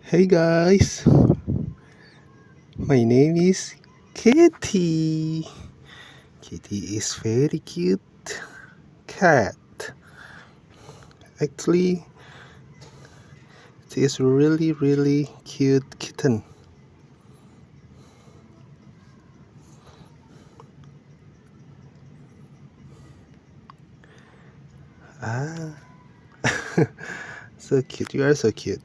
Hey guys, my name is Kitty. Kitty is very cute cat. Actually, it is really cute kitten. Ah, so cute. You are so cute.